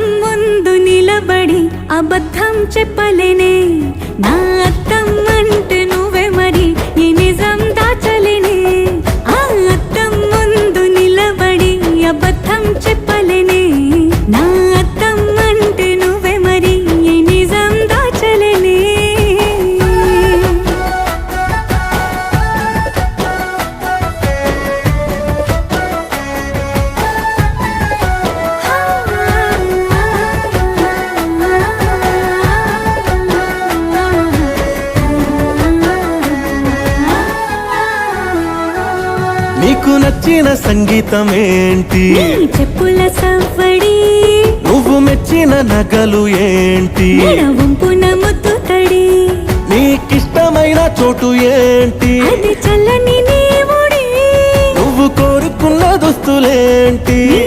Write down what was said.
అద్దం ముందు నిలబడి అబద్ధం చెప్పలేనే నా అద్దం అంటే నువ్వే మరి ఈ నిజం దాచలేనే ఆ అద్దం ముందు నిలబడి అబద్ధం చెప్పలేనే నా అద్దం అంటే నువ్వే మరి ఈ నిజం దాచలేనే నీకు నచ్చిన సంగీతం ఏంటి నీ చెప్పుల సవ్వడి నువ్వు మెచ్చిన నగలు ఏంటి మెడ వంపున ముద్దు తడి నీకిష్టమైన చోటు ఏంటి అది చల్లని నీ ఒడి నువ్వు కోరుకున్న దుస్తులేంటి నీ